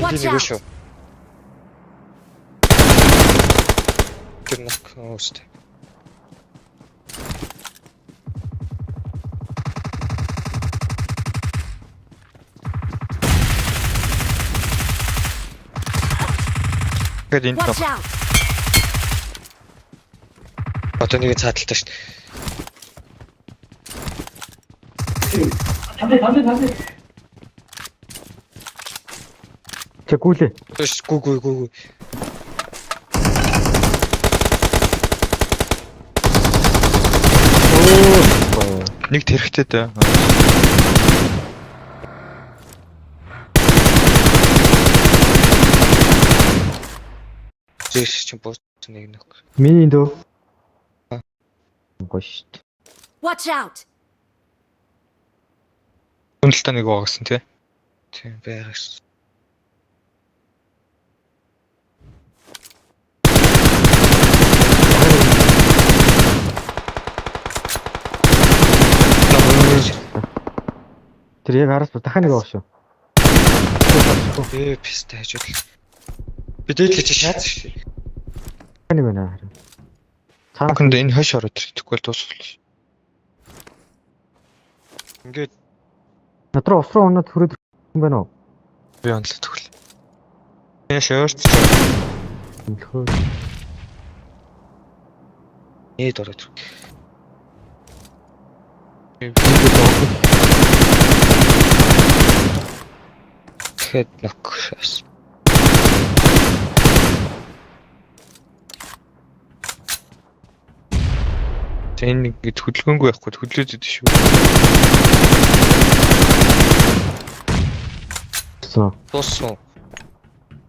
Watch нэг out! шүү. Тэр нөх өстэй. Гэт энэ Watch out! одоо нэг цааталтай шүү. Чагуулээ. Гүү. Оо. Нэг тэрхтэй дээ. Зэш чи бууц нэг нөх. Миний дөө. Гошт. Watch out! Үнэлтэ нэг байгасан тий. Тийм байгаас. Тэр яг араас дахиад нэг байгаа шүү. Пистэ хажууд. Бидээд л чи шаац шүү. Дахиад нэг байна харин. Цаана Бүхэнд энэ хойш ороод ирэхгүй л дуусах. Ингээд надруу ус руу унаад хүрээд юм байна уу? Би онцлог төгөл. Яа шорт. Нөхөө. нээд ороод. Тэгэхэд нөх шаас. Энэ нэг хөдөлгөөнгүй байхгүй хөдлөөд идэв шүү. Соо. Туссан.